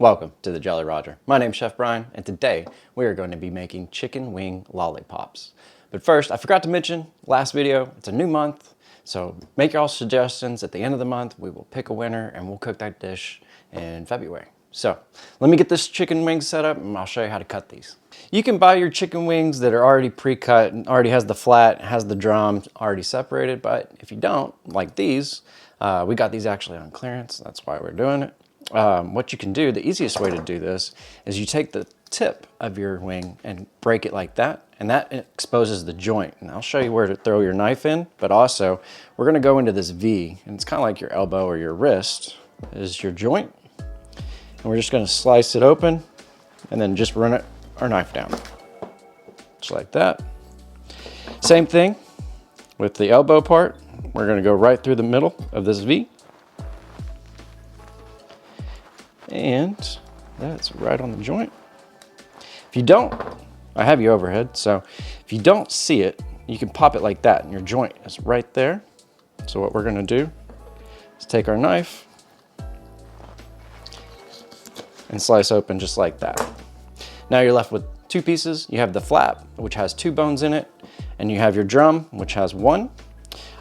Welcome to the Jolly Roger. My name's Chef Brian, and today we are going to be making chicken wing lollipops. But first, I forgot to mention, last video, it's a new month, so make your all suggestions. At the end of the month, we will pick a winner and we'll cook that dish in February. So let me get this chicken wing set up and I'll show you how to cut these. You can buy your chicken wings that are already pre-cut and already has the flat, has the drum already separated, but if you don't, like these, we got these actually on clearance, that's why we're doing it. What you can do, the easiest way to do this is you take the tip of your wing and break it like that, and that exposes the joint. And I'll show you where to throw your knife in, but also we're gonna go into this V, and it's kind of like your elbow or your wrist is your joint. And we're just gonna slice it open and then just run our knife down. Just like that. Same thing with the elbow part. We're gonna go right through the middle of this V. And that's right on the joint. If you don't, I have you overhead, so if you don't see it, you can pop it like that and your joint is right there. So what we're gonna do is take our knife and slice open just like that. Now you're left with two pieces. You have the flap, which has 2 bones in it, and you have your drum, which has 1.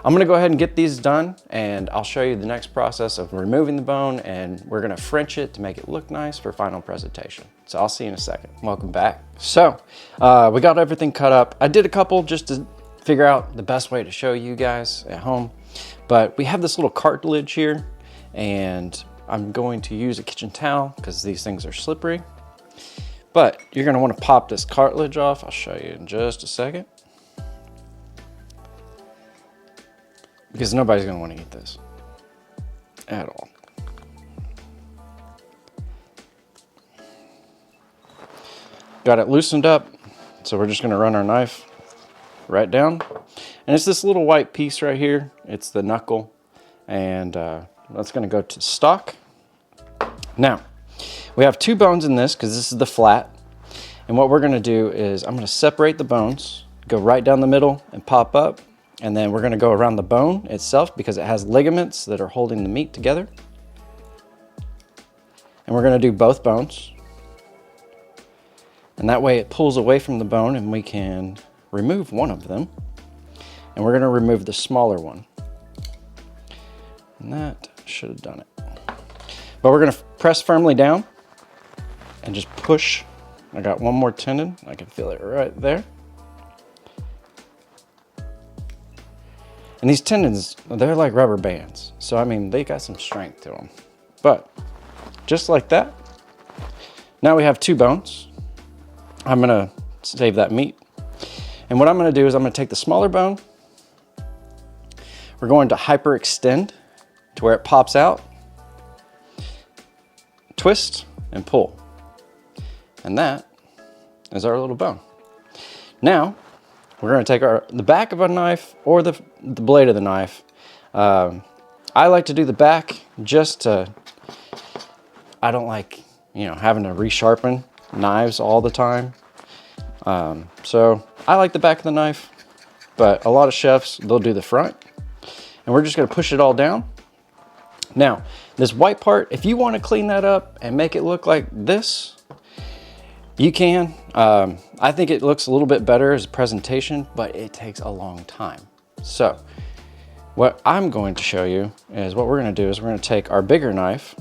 I'm gonna go ahead and get these done, and I'll show you the next process of removing the bone, and we're gonna French it to make it look nice for final presentation. So I'll see you in a second. Welcome back. So we got everything cut up. I did a couple just to figure out the best way to show you guys at home, but we have this little cartilage here, and I'm going to use a kitchen towel because these things are slippery. But you're gonna wanna pop this cartilage off. I'll show you in just a second. Because nobody's gonna wanna eat this at all. Got it loosened up, so we're just gonna run our knife right down. And it's this little white piece right here. It's the knuckle, and that's gonna go to stock. Now, we have 2 bones in this because this is the flat. And what we're gonna do is I'm gonna separate the bones, go right down the middle and pop up. And then we're gonna go around the bone itself because it has ligaments that are holding the meat together. And we're gonna do both bones. And that way it pulls away from the bone and we can remove one of them. And we're gonna remove the smaller one. And that should have done it. But we're gonna press firmly down and just push. I got one more tendon. I can feel it right there. And these tendons, they're like rubber bands. So, I mean, they got some strength to them. But just like that, now we have 2 bones. I'm gonna save that meat. And what I'm gonna do is I'm gonna take the smaller bone. We're going to hyperextend to where it pops out. Twist and pull. And that is our little bone. Now, we're gonna take the back of a knife or the blade of the knife. I like to do the back just to, I don't like, having to resharpen knives all the time. So I like the back of the knife, but a lot of chefs, they'll do the front. And we're just gonna push it all down. Now, this white part, if you wanna clean that up and make it look like this, you can. I think it looks a little bit better as a presentation, but it takes a long time. So what I'm going to show you is what we're gonna do is we're gonna take our bigger knife,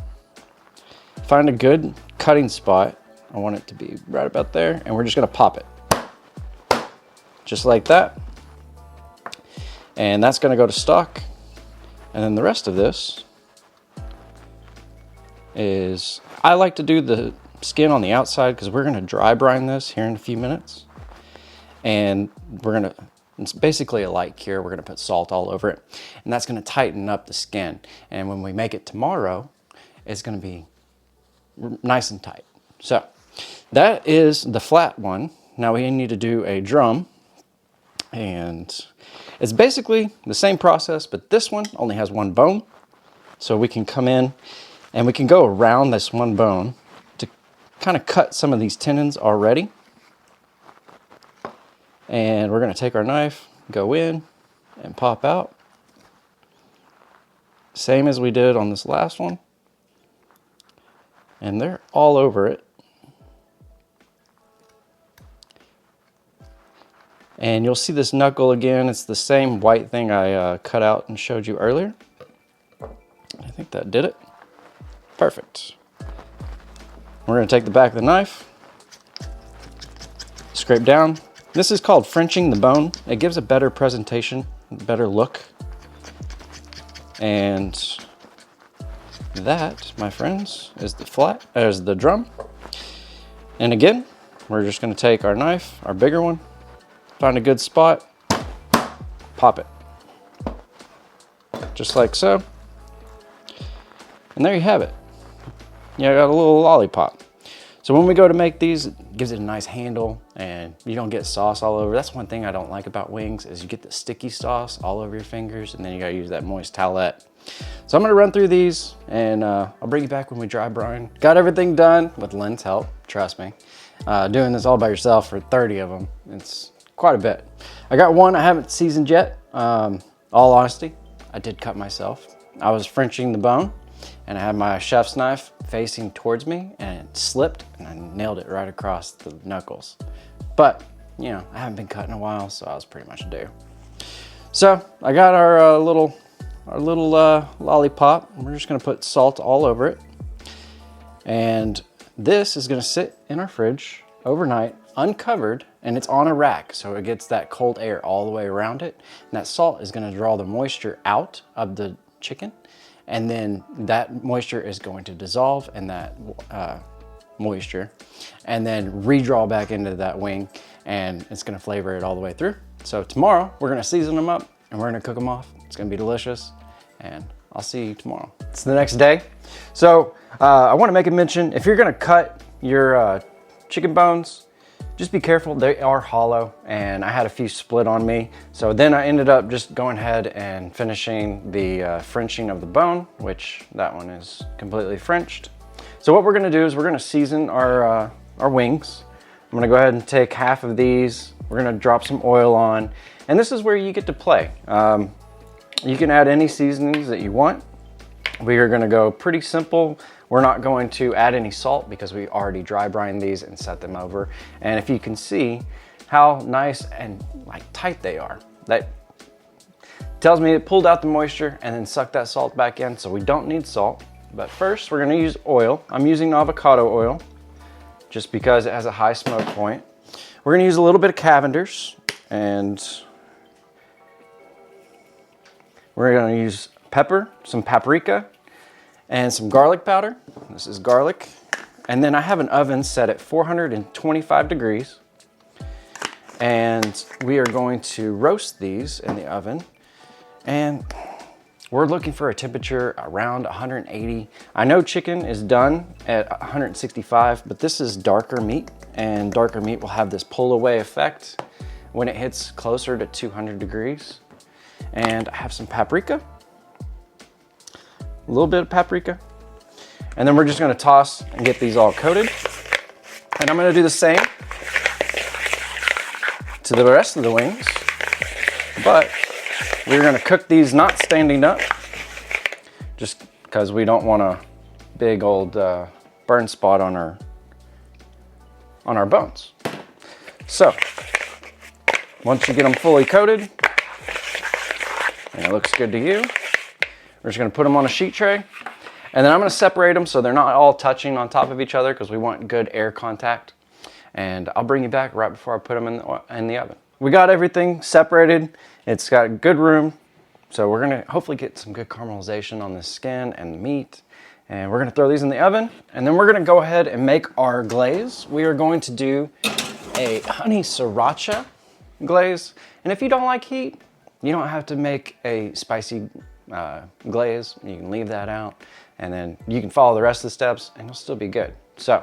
find a good cutting spot. I want it to be right about there, and we're just gonna pop it. Just like that. And that's gonna go to stock. And then the rest of this is, I like to do the skin on the outside because we're gonna dry brine this here in a few minutes. And it's basically a light cure. We're gonna put salt all over it. And that's gonna tighten up the skin. And when we make it tomorrow, it's gonna be nice and tight. So that is the flat one. Now we need to do a drum. And it's basically the same process, but this one only has 1 bone. So we can come in and we can go around this 1 bone to kind of cut some of these tendons already. And we're gonna take our knife, go in and pop out. Same as we did on this last one. And they're all over it. And you'll see this knuckle again. It's the same white thing I cut out and showed you earlier. I think that did it. Perfect. We're gonna take the back of the knife, scrape down. This is called Frenching the bone. It gives a better presentation, better look. And that, my friends, is the drum. And again, we're just gonna take our knife, our bigger one, find a good spot, pop it. Just like so. And there you have it. Yeah, I got a little lollipop. So when we go to make these, it gives it a nice handle and you don't get sauce all over. That's one thing I don't like about wings is you get the sticky sauce all over your fingers and then you gotta use that moist towelette. So I'm gonna run through these and I'll bring you back when we dry brine. Got everything done with Lynn's help, trust me. Doing this all by yourself for 30 of them, it's quite a bit. I got one I haven't seasoned yet. All honesty, I did cut myself. I was Frenching the bone and I had my chef's knife facing towards me and it slipped and I nailed it right across the knuckles. But, you know, I haven't been cut in a while, so I was pretty much due. So I got our little lollipop. We're just gonna put salt all over it. And this is gonna sit in our fridge overnight, uncovered, and it's on a rack, so it gets that cold air all the way around it. And that salt is gonna draw the moisture out of the chicken, and then that moisture is going to dissolve in that moisture, and then redraw back into that wing, and it's gonna flavor it all the way through. So tomorrow, we're gonna season them up, and we're gonna cook them off. It's gonna be delicious, and I'll see you tomorrow. It's the next day. So I wanna make a mention, if you're gonna cut your chicken bones, just be careful, they are hollow and I had a few split on me. So then I ended up just going ahead and finishing the Frenching of the bone, which that one is completely Frenched. So what we're gonna do is we're gonna season our wings. I'm gonna go ahead and take half of these. We're gonna drop some oil on. And this is where you get to play. You can add any seasonings that you want. We are gonna go pretty simple. We're not going to add any salt because we already dry brine these and set them over. And if you can see how nice and like tight they are, that tells me it pulled out the moisture and then sucked that salt back in, so we don't need salt. But first we're gonna use oil. I'm using avocado oil just because it has a high smoke point. We're gonna use a little bit of Cavenders and we're gonna use pepper, some paprika, and some garlic powder. This is garlic. And then I have an oven set at 425 degrees. And we are going to roast these in the oven. And we're looking for a temperature around 180. I know chicken is done at 165, but this is darker meat, and darker meat will have this pull away effect when it hits closer to 200 degrees. And I have some paprika. A little bit of paprika. And then we're just gonna toss and get these all coated. And I'm gonna do the same to the rest of the wings, but we're gonna cook these not standing up, just because we don't want a big old burn spot on our bones. So, once you get them fully coated, and it looks good to you, we're just gonna put them on a sheet tray, and then I'm gonna separate them so they're not all touching on top of each other because we want good air contact. And I'll bring you back right before I put them in the oven. We got everything separated. It's got good room. So we're gonna hopefully get some good caramelization on the skin and the meat. And we're gonna throw these in the oven. And then we're gonna go ahead and make our glaze. We are going to do a honey sriracha glaze. And if you don't like heat, you don't have to make a spicy glaze. You can leave that out and then you can follow the rest of the steps and you'll still be good. So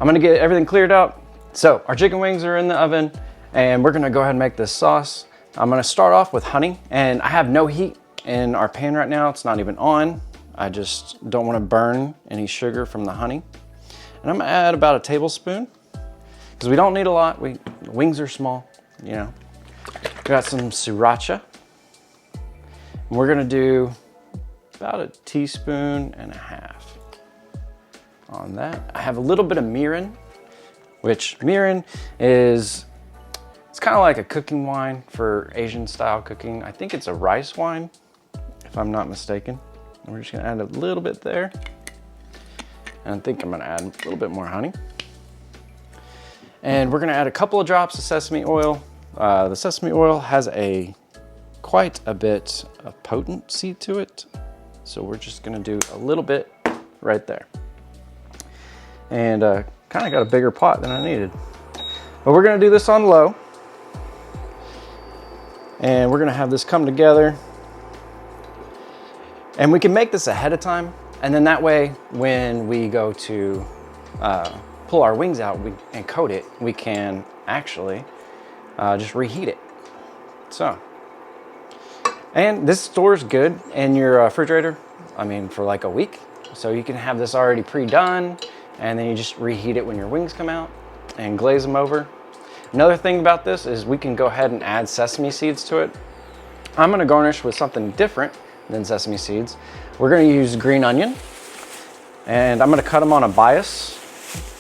I'm gonna get everything cleared out. So our chicken wings are in the oven and we're gonna go ahead and make this sauce. I'm gonna start off with honey, and I have no heat in our pan right now. It's not even on. I just don't wanna burn any sugar from the honey. And I'm gonna add about a tablespoon because we don't need a lot. Wings are small, you know. Got some sriracha. We're gonna do about 1.5 teaspoons on that. I have a little bit of Mirin, which Mirin is, it's kind of like a cooking wine for Asian style cooking. I think it's a rice wine, if I'm not mistaken. And we're just gonna add a little bit there. And I think I'm gonna add a little bit more honey. And we're gonna add a couple of drops of sesame oil. The sesame oil has quite a bit of potency to it. So we're just gonna do a little bit right there. And kind of got a bigger pot than I needed. But we're gonna do this on low. And we're gonna have this come together. And we can make this ahead of time. And then that way, when we go to pull our wings out and coat it, we can actually just reheat it. So, and this stores good in your refrigerator, I mean, for like a week. So you can have this already pre-done, and then you just reheat it when your wings come out and glaze them over. Another thing about this is we can go ahead and add sesame seeds to it. I'm gonna garnish with something different than sesame seeds. We're gonna use green onion, and I'm gonna cut them on a bias.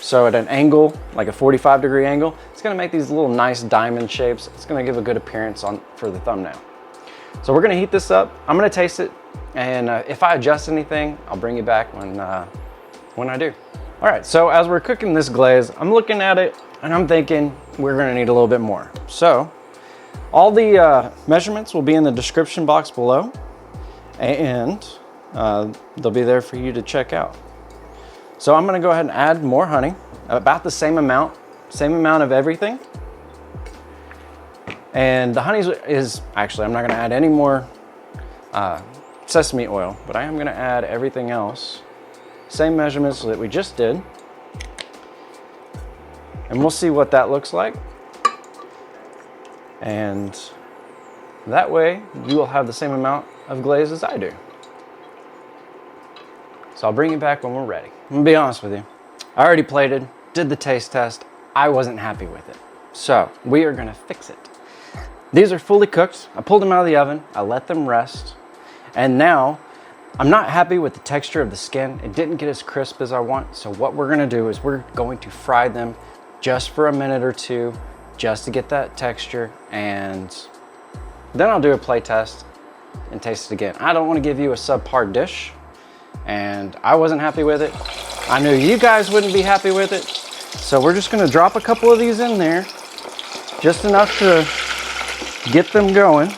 So at an angle, like a 45-degree angle, it's gonna make these little nice diamond shapes. It's gonna give a good appearance for the thumbnail. So we're gonna heat this up. I'm gonna taste it, and if I adjust anything, I'll bring you back when I do. All right, so as we're cooking this glaze, I'm looking at it and I'm thinking we're gonna need a little bit more. So all the measurements will be in the description box below, and they'll be there for you to check out. So I'm gonna go ahead and add more honey, about the same amount of everything. And the honey is actually, I'm not gonna add any more sesame oil, but I am gonna add everything else. Same measurements that we just did. And we'll see what that looks like. And that way you will have the same amount of glaze as I do. So I'll bring you back when we're ready. I'm gonna be honest with you. I already plated, did the taste test. I wasn't happy with it. So we are gonna fix it. These are fully cooked. I pulled them out of the oven. I let them rest. And now I'm not happy with the texture of the skin. It didn't get as crisp as I want. So what we're gonna do is we're going to fry them just for a minute or two, just to get that texture. And then I'll do a play test and taste it again. I don't wanna give you a subpar dish, and I wasn't happy with it. I knew you guys wouldn't be happy with it. So we're just gonna drop a couple of these in there, just enough to get them going.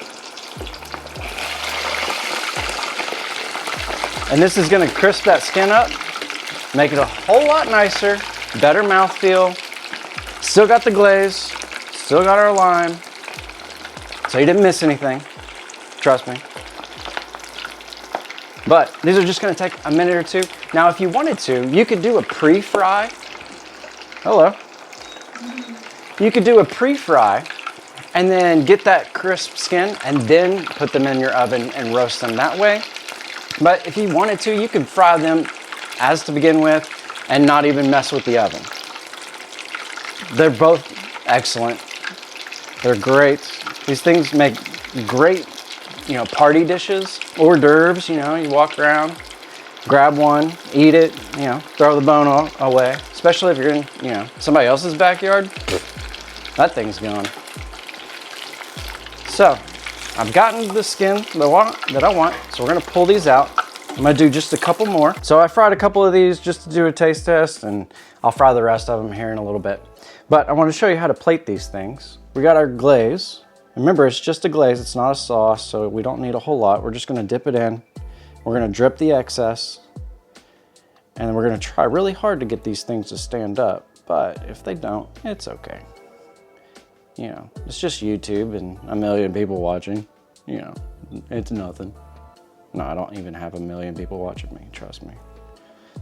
And this is gonna crisp that skin up, make it a whole lot nicer, better mouthfeel. Still got the glaze, still got our lime, so you didn't miss anything, trust me. But these are just gonna take a minute or two. Now, if you wanted to, you could do a pre-fry. Hello. You could do a pre-fry and then get that crisp skin and then put them in your oven and roast them that way. But if you wanted to, you could fry them as to begin with and not even mess with the oven. They're both excellent. They're great. These things make great, party dishes, hors d'oeuvres. You walk around, grab one, eat it, throw the bone away. Especially if you're in, somebody else's backyard, that thing's gone. So I've gotten the skin that I want, so we're gonna pull these out. I'm gonna do just a couple more. So I fried a couple of these just to do a taste test, and I'll fry the rest of them here in a little bit. But I want to show you how to plate these things. We got our glaze. Remember, it's just a glaze, it's not a sauce, so we don't need a whole lot. We're just gonna dip it in. We're gonna drip the excess, and then we're gonna try really hard to get these things to stand up. But if they don't, it's okay. It's just YouTube and a million people watching. It's nothing. No, I don't even have a million people watching me, trust me.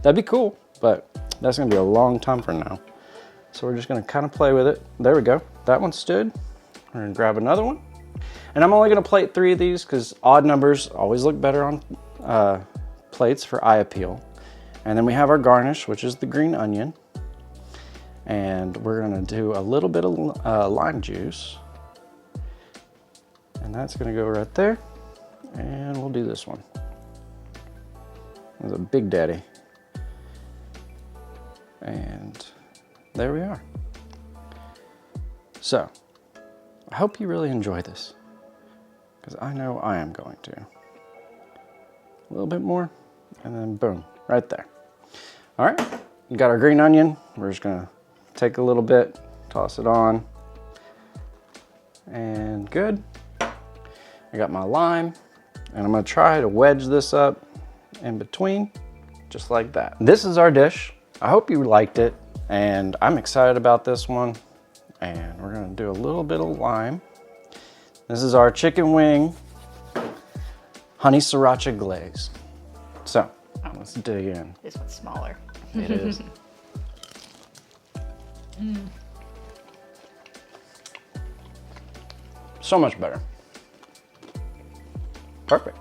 That'd be cool, but that's gonna be a long time from now. So we're just gonna kind of play with it. There we go, that one stood. We're gonna grab another one. And I'm only gonna plate 3 of these because odd numbers always look better on plates for eye appeal. And then we have our garnish, which is the green onion. And we're gonna do a little bit of lime juice. And that's gonna go right there. And we'll do this one. It's a big daddy. And there we are. So, I hope you really enjoy this, because I know I am going to. A little bit more, and then boom, right there. All right, we got our green onion. We're just gonna take a little bit, toss it on, and good. I got my lime, and I'm gonna try to wedge this up in between, just like that. This is our dish. I hope you liked it, and I'm excited about this one. And we're gonna do a little bit of lime. This is our chicken wing honey sriracha glaze. So, let's dig in. This one's smaller. It is. So much better. Perfect.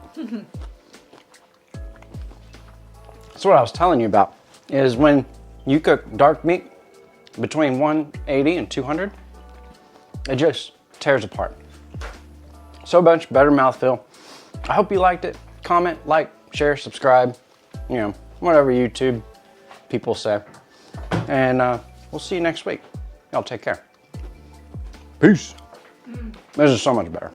That's what I was telling you about, is when you cook dark meat between 180 and 200, it just tears apart. So much better mouthfeel. I hope you liked it. Comment, like, share, subscribe, you know, whatever YouTube people say. And we'll see you next week. Y'all take care. Peace. This is so much better.